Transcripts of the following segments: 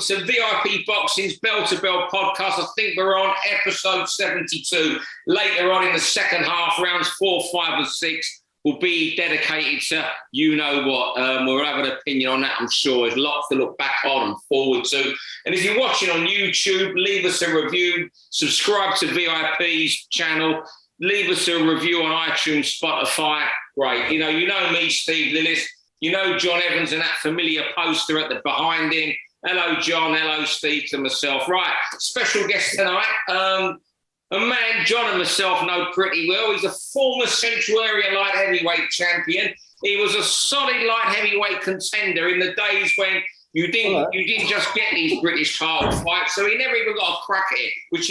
to VIP Boxing's Bell to Bell podcast. I think we're on episode 72. Later on in the second half, rounds 4, 5 and 6 will be dedicated to you know what. We'll have an opinion on that, I'm sure. There's lots to look back on and forward to. And if you're watching on YouTube, leave us a review. Subscribe to VIP's channel. Leave us a review on iTunes, Spotify. Great. You know me, Steve Lillis. You know John Evans and that familiar poster at the behind him. Hello, John. Hello, Steve, to myself. Right, special guest tonight. A man John and myself know pretty well. He's a former Central Area light heavyweight champion. He was a solid light heavyweight contender in the days when you didn't just get these British title fights, so he never even got a crack at it, which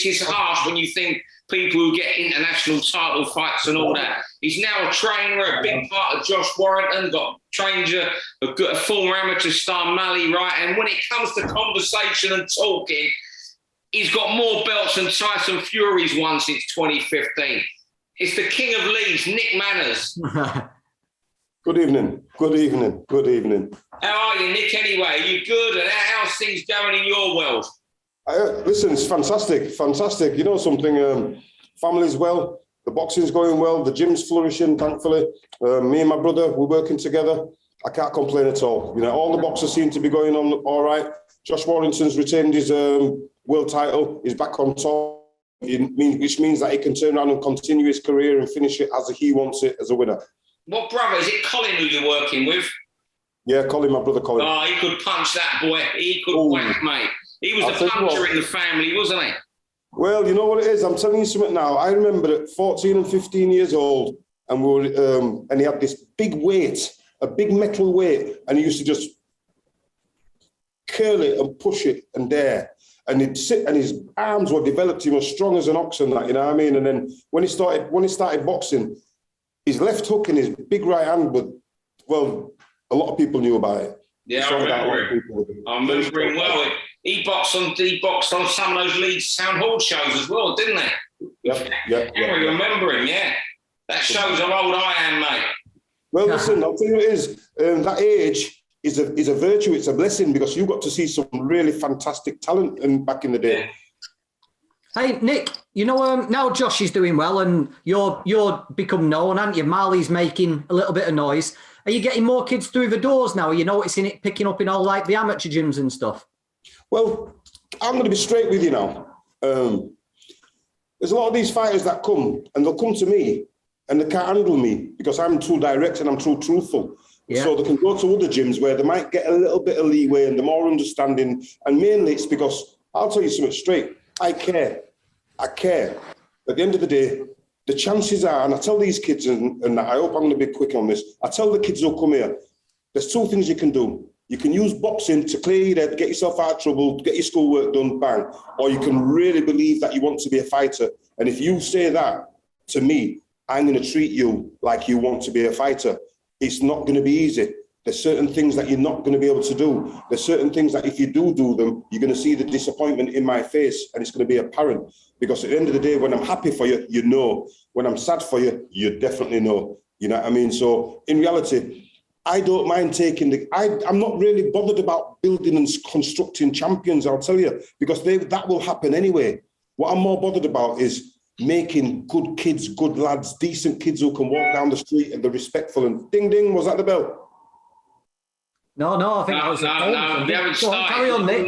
is harsh when you think people who get international title fights and all that. He's now a trainer, a big part of Josh Warrington, trained a former amateur star, Mally, right? And when it comes to conversation and talking, he's got more belts than Tyson Fury's won since 2015. It's the king of Leeds, Nick Manners. Good evening. How are you, Nick, anyway? Are you good? And how's things going in your world? Listen, it's fantastic. You know something, family's well, the boxing's going well, the gym's flourishing, thankfully. Me and my brother, we're working together. I can't complain at all. You know, all the boxers seem to be going on all right. Josh Warrington's retained his world title. He's back on top, which means that he can turn around and continue his career and finish it as he wants it, as a winner. What brother? Is it Colin who you're working with? Yeah, Colin, my brother Colin. Oh, he could punch that boy. He could whack, mate. He was the puncher in the family, wasn't he? Well, you know what it is? I'm telling you something now. I remember at 14 and 15 years old, and we were, and he had this big weight, a big metal weight, and he used to just curl it and push it and dare. And he'd sit, and his arms were developed. He was strong as an ox and that, you know what I mean? And then when he started boxing, his left hook and his big right hand would, well, a lot of people knew about it. Yeah, I remember him well. He boxed on some of those Leeds Town Hall shows as well, didn't he? Yeah. I remember him, yeah. That shows how old I am, mate. Well, listen, I'll tell you what it is. That age is a virtue. It's a blessing because you got to see some really fantastic talent back in the day. Yeah. Hey, Nick, you know, now Josh is doing well and you're become known, haven't you? Marley's making a little bit of noise. Are you getting more kids through the doors now? Are you noticing it picking up in all like the amateur gyms and stuff? Well, I'm going to be straight with you now. There's a lot of these fighters that come and they'll come to me and they can't handle me because I'm too direct and I'm too truthful. Yeah. So they can go to other gyms where they might get a little bit of leeway and the more understanding. And mainly it's because, I'll tell you something straight, I care. At the end of the day, the chances are, and I tell these kids, and I hope I'm going to be quick on this, I tell the kids who come here, there's two things you can do. You can use boxing to clear your head, get yourself out of trouble, get your schoolwork done, bang. Or you can really believe that you want to be a fighter. And if you say that to me, I'm going to treat you like you want to be a fighter. It's not going to be easy. There's certain things that you're not going to be able to do. There's certain things that if you do them, you're going to see the disappointment in my face and it's going to be apparent. Because at the end of the day, when I'm happy for you, you know. When I'm sad for you, you definitely know. You know what I mean? So in reality, I don't mind taking I'm not really bothered about building and constructing champions, I'll tell you, because that will happen anyway. What I'm more bothered about is making good kids, good lads, decent kids who can walk down the street and they're respectful and ding, ding, was that the bell? No, I think that was no, we haven't started. Carry on, Nick.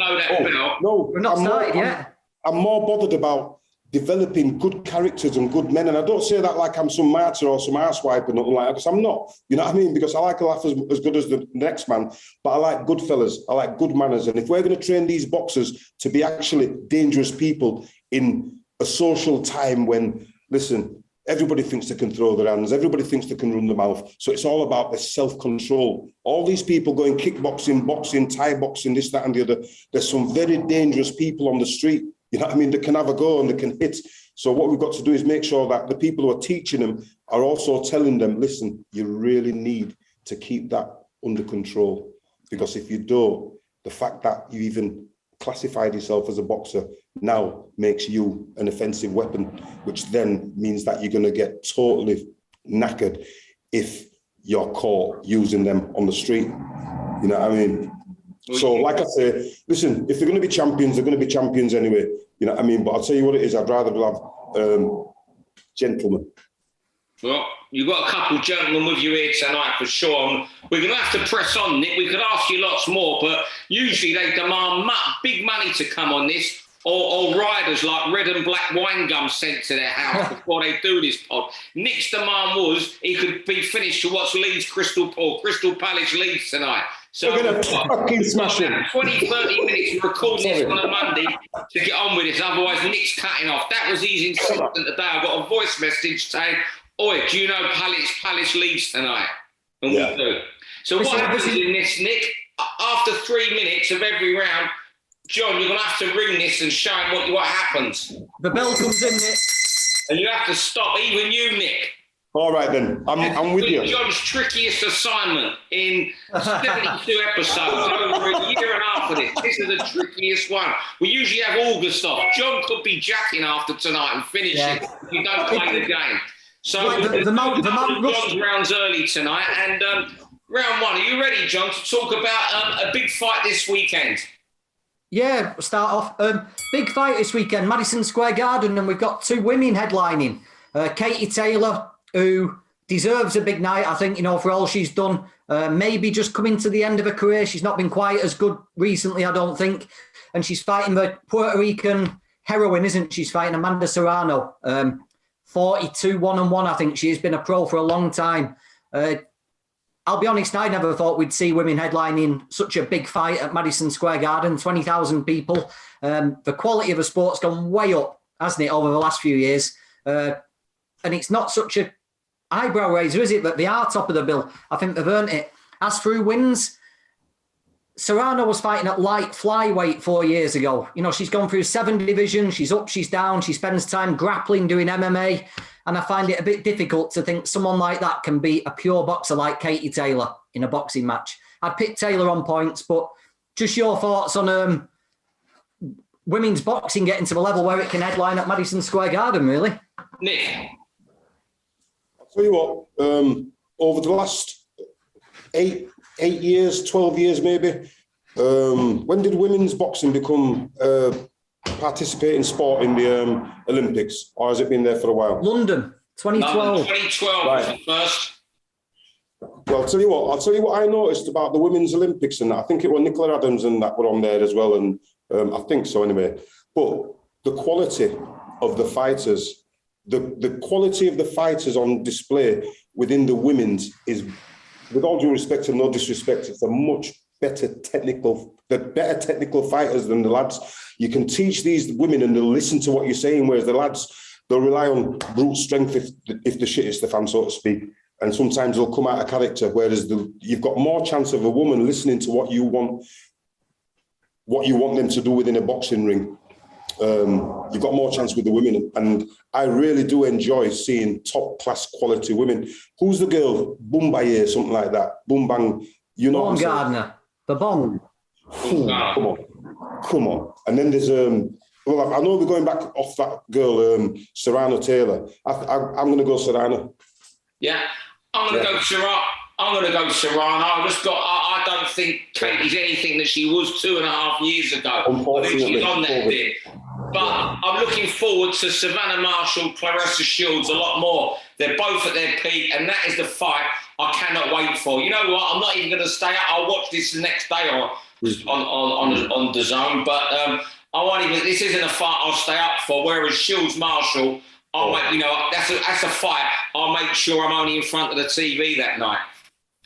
No, we're not started yet. I'm more bothered about developing good characters and good men. And I don't say that like I'm some martyr or some arsewipe or nothing like that, because I'm not. You know what I mean? Because I like a laugh as good as the next man, but I like good fellas. I like good manners. And if we're going to train these boxers to be actually dangerous people in a social time when, listen, everybody thinks they can throw their hands. Everybody thinks they can run their mouth. So it's all about the self-control. All these people going kickboxing, boxing, Thai boxing, this, that, and the other. There's some very dangerous people on the street. You know what I mean? They can have a go and they can hit. So what we've got to do is make sure that the people who are teaching them are also telling them, listen, you really need to keep that under control. Because if you don't, the fact that you even classified yourself as a boxer now makes you an offensive weapon, which then means that you're going to get totally knackered if you're caught using them on the street. You know what I mean? So, like I say, listen, if they're going to be champions, they're going to be champions anyway. You know what I mean? But I'll tell you what it is, I'd rather have gentlemen. Well, you've got a couple of gentlemen with you here tonight for sure. We're going to have to press on, Nick. We could ask you lots more, but usually they demand big money to come on this, or riders like red and black wine gum sent to their house before they do this pod. Nick's demand was he could be finished to watch Crystal Palace Leeds tonight. So we're going to fucking smash him. 20, 30 minutes recording this on a Monday to get on with this. Otherwise, Nick's cutting off. That was his insistence today. I got a voice message saying, "Oi, do you know Palace Leeds tonight?" And we do. So what happens in this, Nick? After 3 minutes of every round, John, you're going to have to ring this and show him what happens. The bell comes in, Nick. And you have to stop, even you, Nick. All right, then. I'm with you. John's trickiest assignment in 72 episodes, over a year and a half of this. This is the trickiest one. We usually have August off. John could be jacking after tonight and finish it if you don't play the game. So John's rounds early tonight. And round one, are you ready, John, to talk about a big fight this weekend? Yeah, we'll start off. Big fight this weekend, Madison Square Garden, and we've got two women headlining. Katie Taylor, who deserves a big night, I think, for all she's done. Maybe just coming to the end of her career. She's not been quite as good recently, I don't think. And she's fighting the Puerto Rican heroine, isn't she? She's fighting Amanda Serrano. 42, 1-1, I think. She has been a pro for a long time. I'll be honest, I never thought we'd see women headlining such a big fight at Madison Square Garden, 20,000 people. The quality of the sport's gone way up, hasn't it, over the last few years? And it's not such a eyebrow raiser, is it? But they are top of the bill. I think they've earned it. As for who wins, Serrano was fighting at light flyweight 4 years ago. She's gone through 7 divisions. She's up, she's down. She spends time grappling, doing MMA. And I find it a bit difficult to think someone like that can beat a pure boxer like Katie Taylor in a boxing match. I'd pick Taylor on points, but just your thoughts on women's boxing getting to the level where it can headline at Madison Square Garden, really? Nick? I'll tell you what, over the last 8 years, 12 years maybe, when did women's boxing become participating sport in the Olympics, or has it been there for a while? London, 2012. 2012 was the first. Well, I'll tell you what I noticed about the Women's Olympics, and I think it was Nicola Adams and that were on there as well, and I think so anyway. But the quality of the fighters, the quality of the fighters on display within the women's is, with all due respect and no disrespect, it's a much better technical fighters than the lads. You can teach these women and they'll listen to what you're saying, whereas the lads, they'll rely on brute strength if the shit is the fan, so to speak. And sometimes they'll come out of character, whereas you've got more chance of a woman listening to what you want them to do within a boxing ring. You've got more chance with the women. And I really do enjoy seeing top class quality women. Who's the girl? Boombaye, something like that. Boom Bang. Bong Gardner. The Bong. Come on. And then there's well, I know we're going back off that girl, Serrano Taylor. I'm going to go Serrano. Yeah, I'm going to go Serrano. I don't think Katie's anything that she was 2.5 years ago. Unfortunately, she's on that bit. But I'm looking forward to Savannah Marshall, Clarissa Shields a lot more. They're both at their peak, and that is the fight I cannot wait for. You know what? I'm not even going to stay up. I'll watch this the next day on the zone. But I won't even. This isn't a fight I'll stay up for. Whereas Shields Marshall, that's a fight. I'll make sure I'm only in front of the TV that night.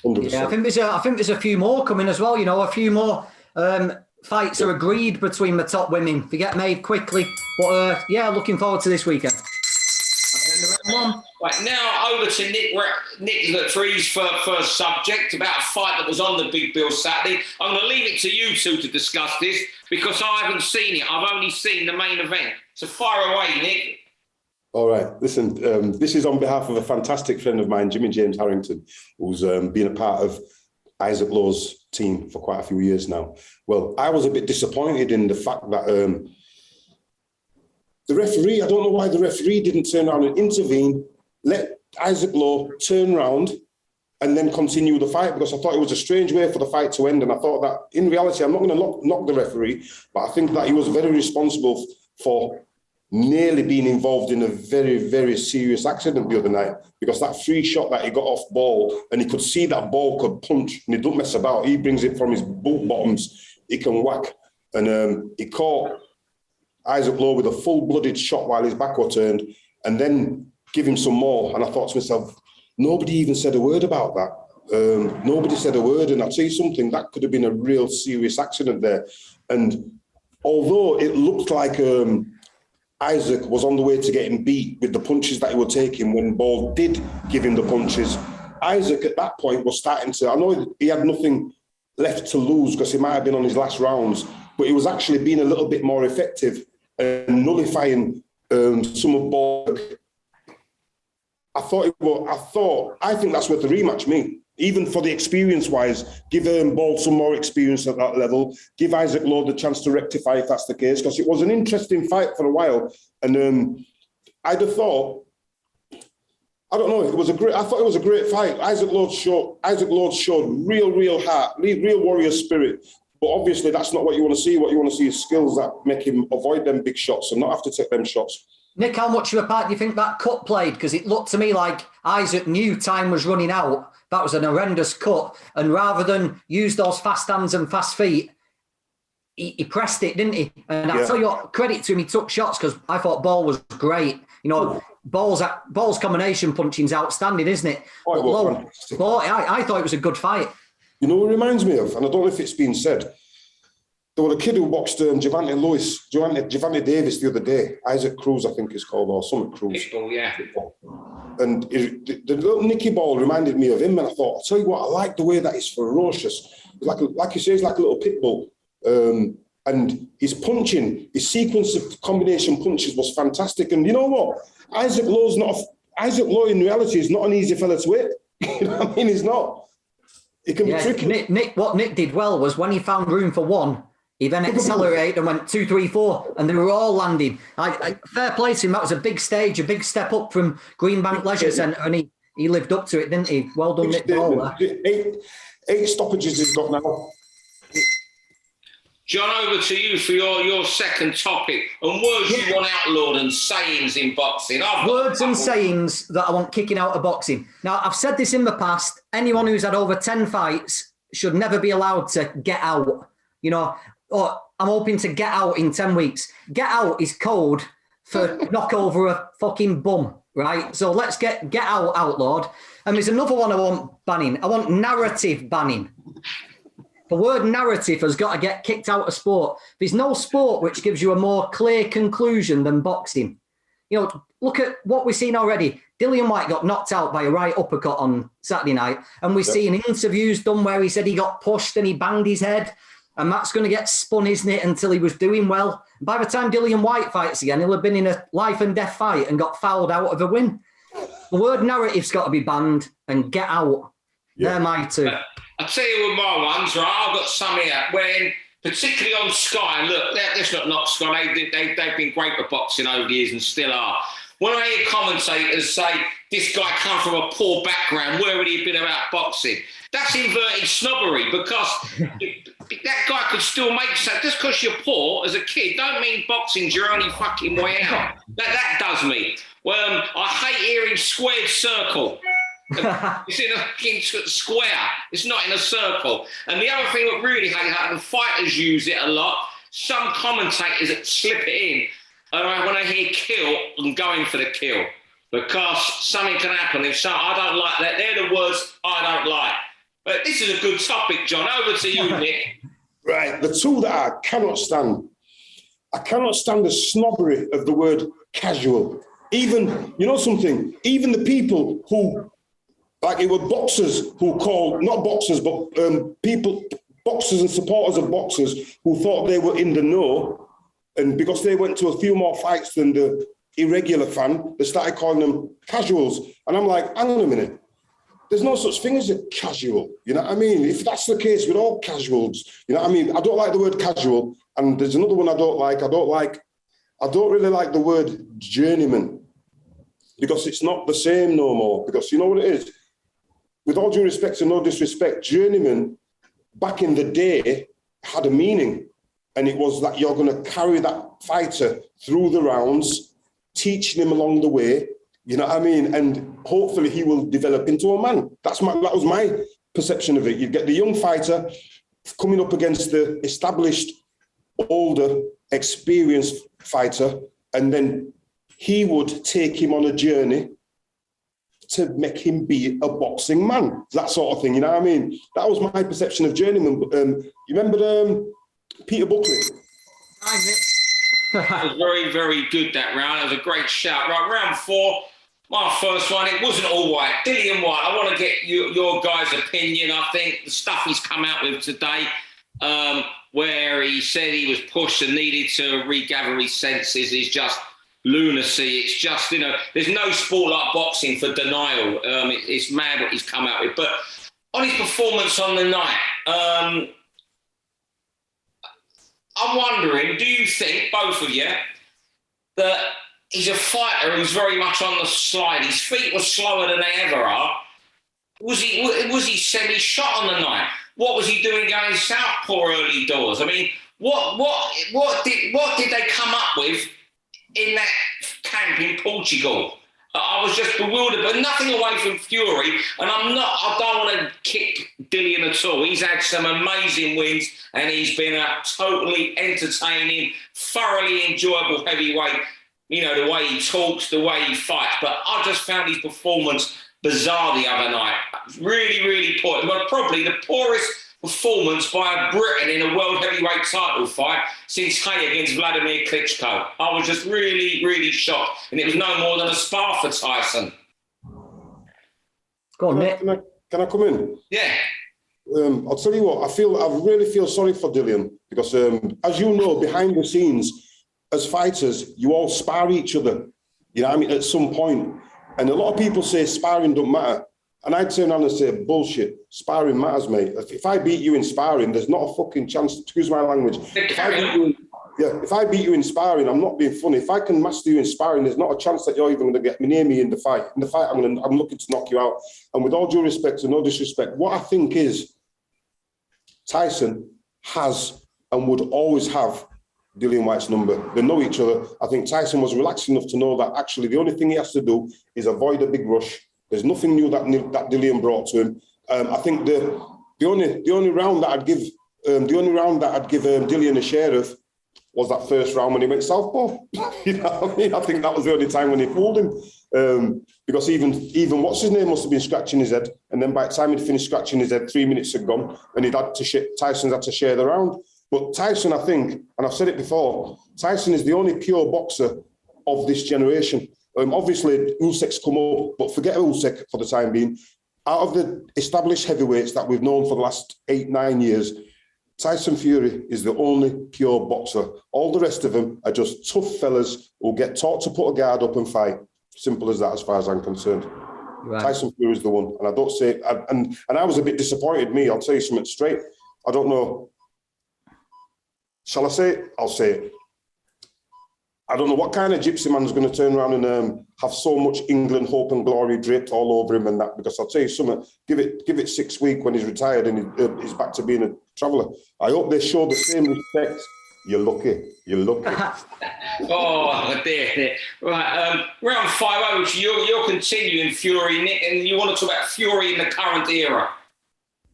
100%. Yeah, I think there's a few more coming as well. A few more fights are agreed between the top women. They get made quickly. But looking forward to this weekend. Right, now over to Nick for his first subject about a fight that was on the big bill Saturday. I'm going to leave it to you two to discuss this because I haven't seen it. I've only seen the main event. So fire away, Nick. All right. Listen, this is on behalf of a fantastic friend of mine, Jimmy James Harrington, who's been a part of Issac Lowe's team for quite a few years now. Well, I was a bit disappointed in the fact that the referee, I don't know why the referee didn't turn around and intervene, let Issac Lowe turn around and then continue the fight, because I thought it was a strange way for the fight to end. And I thought that in reality, I'm not going to knock the referee, but I think that he was very responsible for nearly being involved in a very, very serious accident the other night, because that free shot that he got off Ball, and he could see that Ball could punch, and he don't mess about. He brings it from his boot bottoms. He can whack. And he caught Issac Lowe with a full-blooded shot while his back was turned, and then give him some more. And I thought to myself, nobody even said a word about that. Nobody said a word. And I'll tell you something, that could have been a real serious accident there. And although it looked like Isaac was on the way to getting beat with the punches that he was taking when Ball did give him the punches, Isaac at that point was starting to, I know he had nothing left to lose because he might have been on his last rounds, but he was actually being a little bit more effective and nullifying some of Ball's. I think that's worth the rematch, me. Even for the experience-wise, give Ball some more experience at that level. Give Issac Lowe the chance to rectify if that's the case, because it was an interesting fight for a while. And I'd have thought, I don't know, I thought it was a great fight. Issac Lowe showed real heart, real warrior spirit. But obviously, that's not what you want to see. What you want to see is skills that make him avoid them big shots and not have to take them shots. Nick, how much of a part do you think that cut played? Because it looked to me like Isaac knew time was running out. That was an horrendous cut. And rather than use those fast hands and fast feet, he pressed it, didn't he? And I'll tell you what, credit to him, he took shots, because I thought Ball was great. You know, Ball's combination punching is outstanding, isn't it? I thought it was a good fight. You know what it reminds me of? And I don't know if it's been said. There was a kid who boxed Javante Davis the other day. Isaac Cruz, I think it's called, or Summit Cruz. Pitbull, yeah. And the little Nicky Ball reminded me of him, and I thought, I'll tell you what, I like the way that he's ferocious. Like you say, he's like a little pit bull. And his punching, his sequence of combination punches was fantastic. And you know what? Isaac Lowe in reality is not an easy fella to hit. You know what I mean? He's not. It can be tricky. What Nick did well was when he found room for one, he then accelerated and went 2, 3, 4, and they were all landing. Fair play to him. That was a big stage, a big step up from Greenbank Leisure Centre, and he lived up to it, didn't he? Well done, Nick Ball. 8 stoppages he's got now. John, over to you for your second topic, and words you want outlawed and sayings in boxing. Words and sayings that I want kicking out of boxing. Now, I've said this in the past. Anyone who's had over 10 fights should never be allowed to get out. You know, I'm hoping to get out in 10 weeks. Get out is code for knock over a fucking bum, right? So let's get out outlawed. And there's another one I want banning. I want narrative banning. The word narrative has got to get kicked out of sport. There's no sport which gives you a more clear conclusion than boxing. You know, look at what we've seen already. Dillian Whyte got knocked out by a right uppercut on Saturday night, and we've seen interviews done where he said he got pushed and he banged his head, and that's going to get spun, isn't it, until he was doing well. By the time Dillian Whyte fights again, he'll have been in a life and death fight and got fouled out of a win. The word narrative's got to be banned and get out. Yeah. They're my two. I'll tell you with my ones, right? I've got some here when, particularly on Sky, and look, let's not knock Sky, they've been great at boxing over the years and still are. When I hear commentators say, this guy come from a poor background, where would he have been about boxing? That's inverted snobbery, because that guy could still make sense. Just because you're poor as a kid, don't mean boxing's your only fucking way out. That does me. Well, I hate hearing squared circle. It's in a square. It's not in a circle. And the other thing that really hate how the fighters use it a lot. Some commentators that slip it in, and when I hear kill, I'm going for the kill, because something can happen. I don't like that. They're the words I don't like. But this is a good topic, John. Over to you, Nick. Right, the two that I cannot stand the snobbery of the word casual. Even, you know something, even the people who, like it were boxers who called, not boxers, but boxers and supporters of boxers who thought they were in the know, and because they went to a few more fights than the irregular fan, they started calling them casuals. And I'm like, hang on a minute, there's no such thing as a casual, you know what I mean? If that's the case with all casuals, you know what I mean? I don't like the word casual, and there's another one I don't really like the word journeyman, because it's not the same no more, because you know what it is? with all due respect and no disrespect, journeyman back in the day had a meaning. And it was that you're going to carry that fighter through the rounds, teaching him along the way, you know what I mean? And hopefully he will develop into a man. That was my perception of it. You get the young fighter coming up against the established, older, experienced fighter, and then he would take him on a journey to make him be a boxing man. That sort of thing, you know what I mean? That was my perception of journeyman. You remember Peter Buckley? That was very, very good, that round. That was a great shout. Right, round 4, my first one, it wasn't all White. Dillian Whyte, I want to get your guys' opinion. I think the stuff he's come out with today, where he said he was pushed and needed to regather his senses, is just lunacy. It's just, you know, there's no sport like boxing for denial. It's mad what he's come out with. But on his performance on the night, I'm wondering, do you think, both of you, that he's a fighter who's very much on the slide? His feet were slower than they ever are. Was he semi-shot on the night? What was he doing going southpaw early doors? I mean, what did they come up with in that camp in Portugal? I was just bewildered, but nothing away from Fury. And I don't want to kick Dillian at all. He's had some amazing wins and he's been a totally entertaining, thoroughly enjoyable heavyweight. You know, the way he talks, the way he fights. But I just found his performance bizarre the other night. Really, really poor. But probably the poorest performance by a Briton in a world heavyweight title fight since Hay against Vladimir Klitschko. I was just really, really shocked. And it was no more than a spar for Tyson. Go on, Nick. Can I come in? Yeah. I'll tell you what, I really feel sorry for Dillian because, as you know, behind the scenes, as fighters, you all spar each other, you know what I mean, at some point. And a lot of people say sparring don't matter. And I turn around and say, bullshit, sparring matters, mate. If I beat you in sparring, there's not a fucking chance, excuse my language. If I beat you in sparring, I'm not being funny. If I can master you in sparring, there's not a chance that you're even going to get near me in the fight. In the fight, I'm looking to knock you out. And with all due respect and no disrespect, what I think is Tyson has and would always have Dillian Whyte's number. They know each other. I think Tyson was relaxed enough to know that actually the only thing he has to do is avoid a big rush. There's nothing new that Dillian brought to him. I think the only round that I'd give Dillian a share of was that first round when he went southpaw. You know what I mean? I think that was the only time when he fooled him. Because even what's his name must have been scratching his head, and then by the time he'd finished scratching his head, 3 minutes had gone, and Tyson's had to share the round. But Tyson, I think, and I've said it before, Tyson is the only pure boxer of this generation. Obviously, Usac's come up, but forget Usyk for the time being. Out of the established heavyweights that we've known for the last 8-9 years, Tyson Fury is the only pure boxer. All the rest of them are just tough fellas who get taught to put a guard up and fight. Simple as that, as far as I'm concerned. Right. Tyson Fury is the one, and I don't say. And I was a bit disappointed. I'll tell you something straight. I don't know. Shall I say it? I'll say it. I don't know what kind of gypsy man's going to turn around and have so much England hope and glory draped all over him and that, because I'll tell you something, give it 6 weeks when he's retired and he's back to being a traveller. I hope they show the same respect. You're lucky. Oh, dear. Right, round 5, which you're continuing Fury, Nick, and you want to talk about Fury in the current era.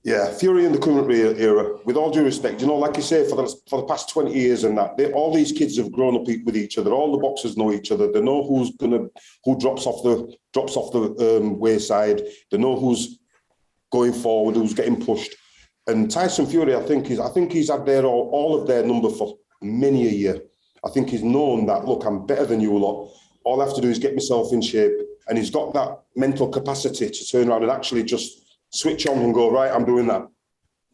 Yeah, Fury in the current era, with all due respect, you know, like you say, for the past 20 years and that, all these kids have grown up with each other. All the boxers know each other. They know who drops off the wayside. They know who's going forward, who's getting pushed. And Tyson Fury, I think he's had all of their number for many a year. I think he's known that, look, I'm better than you lot. All I have to do is get myself in shape. And he's got that mental capacity to turn around and actually just switch on and go, right, I'm doing that.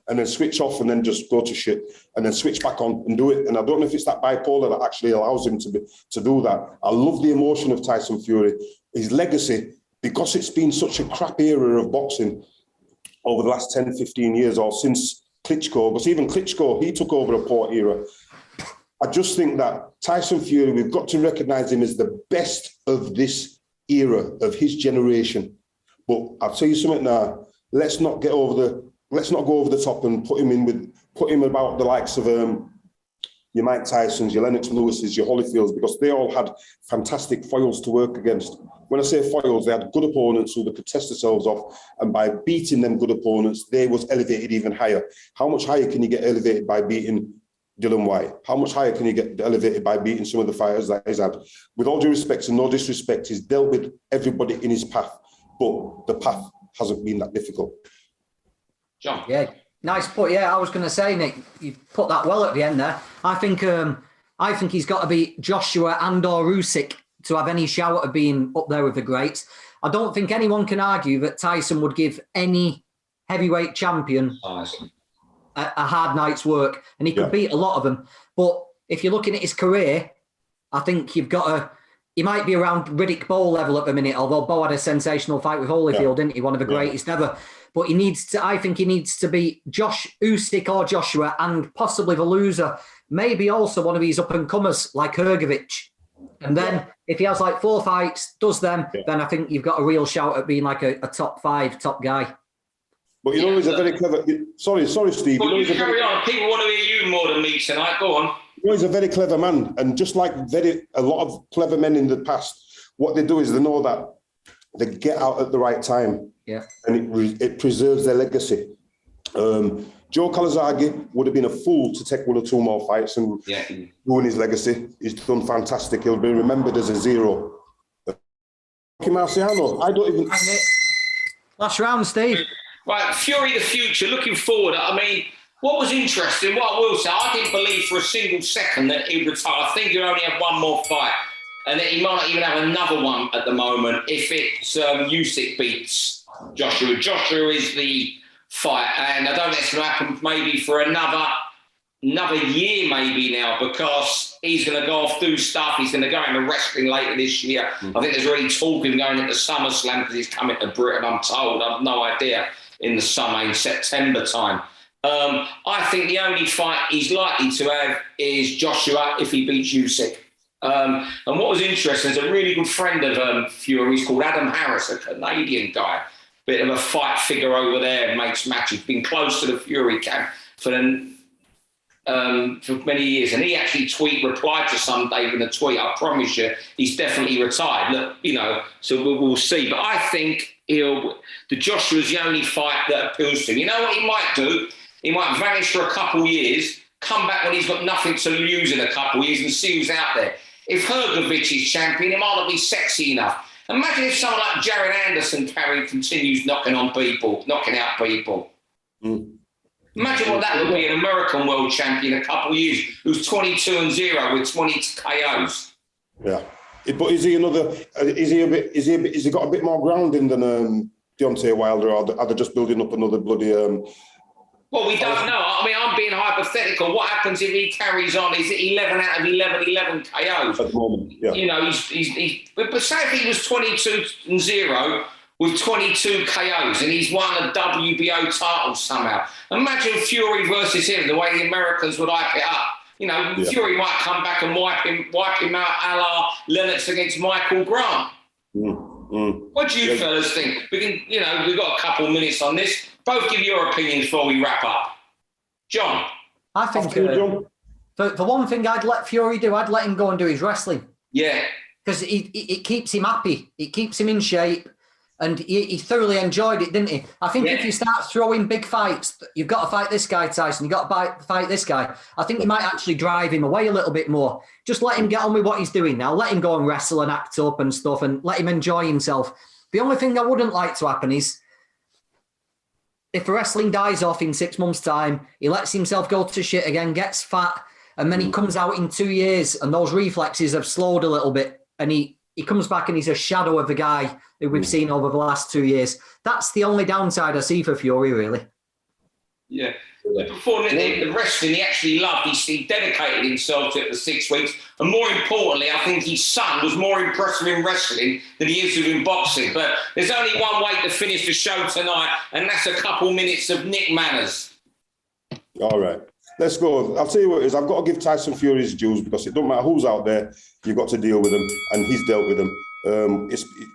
And then switch off and then just go to shit. And then switch back on and do it. And I don't know if it's that bipolar that actually allows him to do that. I love the emotion of Tyson Fury. His legacy, because it's been such a crap era of boxing over the last 10, 15 years, or since Klitschko, because even Klitschko, he took over a poor era. I just think that Tyson Fury, we've got to recognise him as the best of this era, of his generation. But I'll tell you something now, let's not go over the top and put him about the likes of your Mike Tysons, your Lennox Lewises, your Holyfields, because they all had fantastic foils to work against. When I say foils, they had good opponents who they could test themselves off, and by beating them good opponents, they was elevated even higher. How much higher can you get elevated by beating Dillian Whyte? How much higher can you get elevated by beating some of the fighters that he's had? With all due respect and no disrespect, he's dealt with everybody in his path, but the path hasn't been that difficult. John? Yeah, nice put. Yeah, I was going to say, Nick, you put that well at the end there. I think he's got to be Joshua and/or Usyk to have any shout of being up there with the greats. I don't think anyone can argue that Tyson would give any heavyweight champion a hard night's work, and he could beat a lot of them. But if you're looking at his career, I think you've got to. He might be around Riddick Bowe level at the minute, although Bowe had a sensational fight with Holyfield, didn't he? One of the greatest ever. But he needs to. I think he needs to be Usyk or Joshua, and possibly the loser, maybe also one of these up and comers like Hrgovic. And then if he has like 4 fights, does them, then I think you've got a real shout at being like a top 5 top guy. But you know, he's a very clever. Sorry, Steve. Well, you carry on. People want to hear you more than me tonight. Go on. You know, he's a very clever man, and just like a lot of clever men in the past, what they do is they know that they get out at the right time, and it preserves their legacy. Joe Calzaghe would have been a fool to take 1 or 2 more fights and ruin his legacy. He's done fantastic. He'll be remembered as a zero. Marciano, I don't even. Last round, Steve. Right, Fury the future, looking forward. I mean, what was interesting, what I will say, I didn't believe for a single second that he would retire. I think he'll only have 1 more fight, and that he might not even have another one at the moment if it's Usyk beats Joshua. Joshua is the fight, and I don't think it's going to happen maybe for another year maybe now, because he's going to go off, do stuff. He's going to go into wrestling later this year. I think there's already talk of him going into SummerSlam because he's coming to Britain, I'm told. I've no idea. In the summer, in September time. I think the only fight he's likely to have is Joshua if he beats Usyk. And what was interesting is a really good friend of Fury's called Adam Harris, a Canadian guy, bit of a fight figure over there, makes matches, been close to the Fury camp for many years. And he actually replied to some Dave in a tweet, I promise you, he's definitely retired. Look, you know, so we'll see. But I think the Joshua's the only fight that appeals to him. You know what he might do? He might vanish for a couple of years, come back when he's got nothing to lose in a couple of years and see who's out there. If Hrgovic is champion, he might not be sexy enough. Imagine if someone like Jared Anderson continues knocking out people. Imagine what that would be, an American world champion a couple of years who's 22-0 with 20 KOs. Yeah. But is he another? Is he got a bit more grounding than Deontay Wilder, or are they just building up another bloody? Well, we don't know. I mean, I'm being hypothetical. What happens if he carries on? Is it 11 out of 11 KOs at the moment? Yeah. You know, but say if he was 22-0 with 22 KOs and he's won a WBO title somehow. Imagine Fury versus him, the way the Americans would hype it up. You know, Fury might come back and wipe him out a la Lennox against Michael Grant. What do you fellas think? We've got a couple of minutes on this. Both give your opinions before we wrap up. John? I think for one thing I'd let Fury do, I'd let him go and do his wrestling. Yeah. Because it keeps him happy. It keeps him in shape. And he thoroughly enjoyed it, didn't he? I think if you start throwing big fights, you've got to fight this guy, Tyson, you've got to fight this guy. I think you might actually drive him away a little bit more. Just let him get on with what he's doing now. Let him go and wrestle and act up and stuff and let him enjoy himself. The only thing I wouldn't like to happen is if wrestling dies off in 6 months' time, he lets himself go to shit again, gets fat, and then he comes out in 2 years and those reflexes have slowed a little bit and he comes back and he's a shadow of the guy who we've seen over the last 2 years. That's the only downside I see for Fury, really. Yeah. Before the wrestling he actually loved, he dedicated himself to it for 6 weeks. And more importantly, I think his son was more impressive in wrestling than he is in boxing. But there's only one way to finish the show tonight, and that's a couple minutes of Nick Manners. All right. Let's go. I'll tell you what it is. I've got to give Tyson Fury his dues because it don't matter who's out there, you've got to deal with them, and he's dealt with them.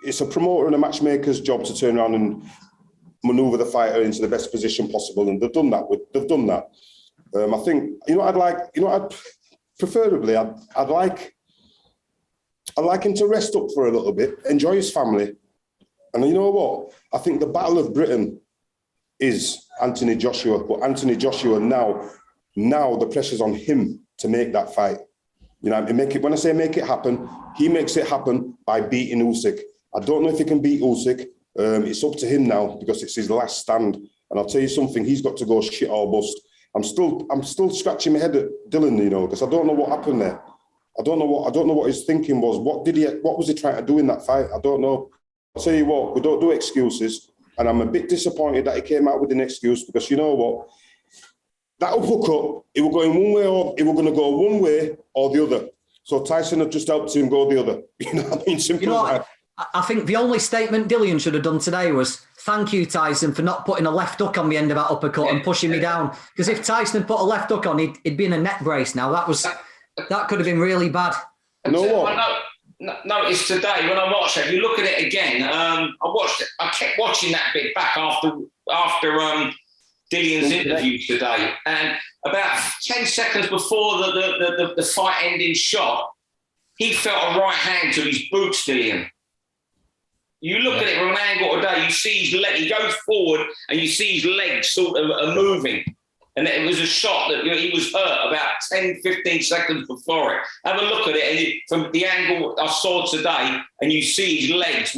It's a promoter and a matchmaker's job to turn around and manoeuvre the fighter into the best position possible, and they've done that. I think, preferably, I'd like him to rest up for a little bit, enjoy his family. And you know what? I think the battle of Britain is Anthony Joshua, but Anthony Joshua now the pressure's on him to make that fight. When I say make it happen, he makes it happen by beating Usyk. I don't know if he can beat Usyk. It's up to him now because it's his last stand. And I'll tell you something, he's got to go shit or bust. I'm still scratching my head at Dillian, because I don't know what happened there. I don't know what his thinking was. What was he trying to do in that fight? I don't know. I'll tell you what, we don't do excuses. And I'm a bit disappointed that he came out with an excuse because you know what? That uppercut, it will go in one way or it will going to go one way or the other. So Tyson had just helped him go the other. You know what I mean? Simple as that. I think the only statement Dillian should have done today was, thank you, Tyson, for not putting a left hook on the end of that uppercut and pushing me down. Because if Tyson had put a left hook on, he'd be in a neck brace now. That could have been really bad. You know what? I noticed today when I watched it, you look at it again, I kept watching that bit back after Dillian's interview today. And about 10 seconds before the fight ending shot, he felt a right hand to his boots, Dillian. You look at it from an angle today, you see his leg, he goes forward and you see his legs sort of are moving. And it was a shot that he was hurt about 10, 15 seconds before it. Have a look at it, and from the angle I saw today, and you see his legs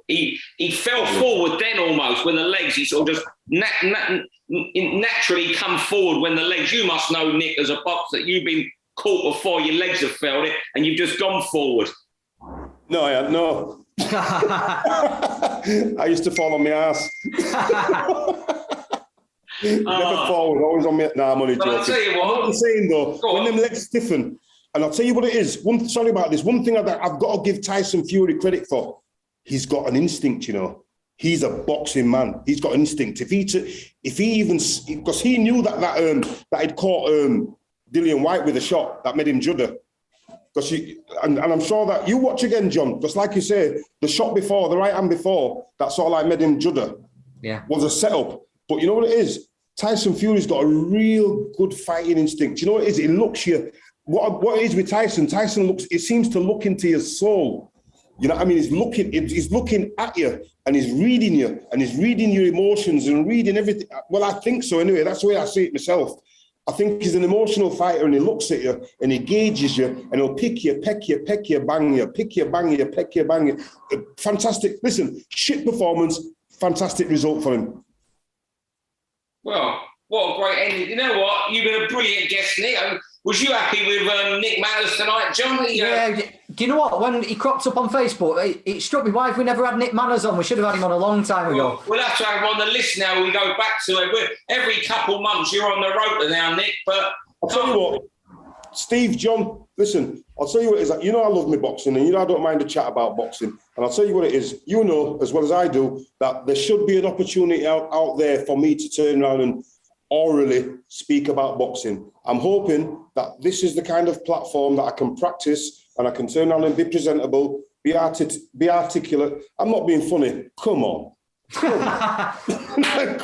he fell forward then almost when the legs, he sort of just naturally come forward when the legs, you must know, Nick, as a boxer, that you've been caught before your legs have felt it, and you've just gone forward. No, I had no. I used to fall on my ass. Never forward, always on me. Nah, I'm only joking. I'll tell you what I'm saying though, when them legs stiffen, and I'll tell you what it is. Sorry about this. One thing I've got to give Tyson Fury credit for, he's got an instinct. He's a boxing man. He's got instinct. Because he knew that he'd caught Dillian Whyte with a shot that made him judder. And I'm sure that you watch again, John. Just like you say, the shot before, the right hand before, that sort of like made him judder. Yeah, was a setup. But you know what it is? Tyson Fury's got a real good fighting instinct. You know what it is? It looks you. What it is with Tyson? It seems to look into your soul. You know what I mean? He's looking at you and he's reading you and he's reading your emotions and reading everything. Well, I think so anyway. That's the way I see it myself. I think he's an emotional fighter and he looks at you and he gauges you and he'll pick you, peck you, bang you, pick you, bang you, peck you, bang you. Fantastic. Listen, shit performance, fantastic result for him. Well, what a great ending. You know what? You've been a brilliant guest, Nick. Was you happy with Nick Manners tonight, John? Yeah, do you know what? When he cropped up on Facebook, it struck me, why have we never had Nick Manners on? We should have had him on a long time ago. We'll have to have him on the list now. We go back to it. Every couple months you're on the road now, Nick. But I'll tell you what, Steve, John, listen, I'll tell you what it is. I love my boxing and I don't mind a chat about boxing. And I'll tell you what it is. You know, as well as I do, that there should be an opportunity out there for me to turn around and orally speak about boxing. I'm hoping that this is the kind of platform that I can practice and I can turn around and be presentable, be articulate. I'm not being funny. Come on. Come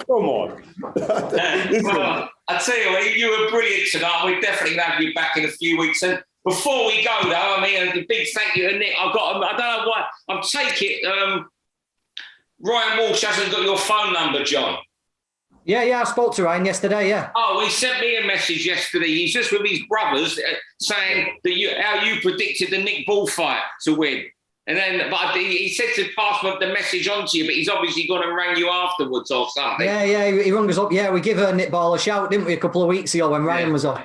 on. Well, I tell you what, you were brilliant tonight. We're definitely going to be back in a few weeks. And before we go, though, I mean, a big thank you to Nick. I don't know why. I'll take it. Ryan Walsh hasn't got your phone number, John. Yeah, I spoke to Ryan yesterday, yeah. Oh, he sent me a message yesterday. He's just with his brothers saying that how you predicted the Nick bullfight to win. And then, but he said to pass the message on to you, but he's obviously going to ring you afterwards or something. Yeah, he rung us up. Yeah, we give Nick Ball a shout, didn't we, a couple of weeks ago when Ryan was on.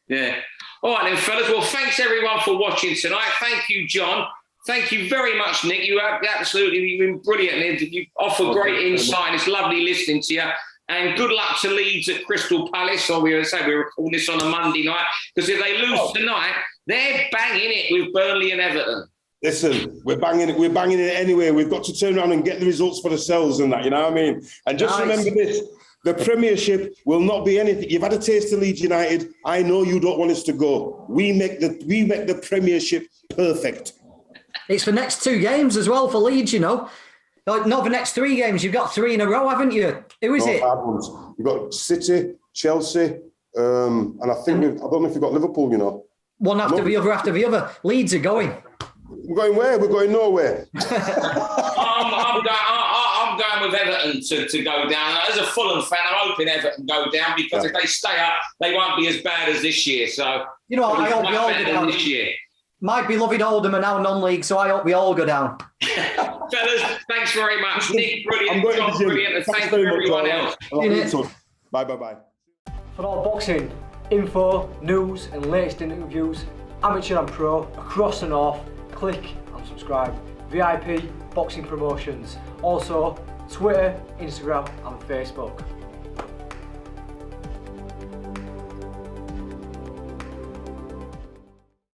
Yeah. All right then, fellas. Well, thanks everyone for watching tonight. Thank you, John. Thank you very much, Nick. You've been brilliant. You offer great insight. It's lovely listening to you. And good luck to Leeds at Crystal Palace. Or we're recording this on a Monday night, because if they lose tonight, they're banging it with Burnley and Everton. Listen, we're banging it anyway. We've got to turn around and get the results for ourselves and that, you know what I mean? And just remember this, the Premiership will not be anything. You've had a taste of Leeds United. I know you don't want us to go. We make the Premiership perfect. It's for next 2 games as well for Leeds, you know. Not the next 3 games. You've got 3 in a row, haven't you? Who is it? Hard ones. You've got City, Chelsea, and I think I don't know if you've got Liverpool, you know. One after the other. Leeds are going. We're going where? We're going nowhere. I'm going with Everton to go down. As a Fulham fan, I'm hoping Everton go down because if they stay up, they won't be as bad as this year. So you know, I hope we all go down this year. My beloved Oldham are now non-league, so I hope we all go down. Fellas, thanks very much. Nick, brilliant. John, brilliant. And thanks very to everyone much, else. Bye. For all boxing info, news and latest interviews, amateur and pro, across the north, click and subscribe. VIP Boxing Promotions. Also, Twitter, Instagram and Facebook.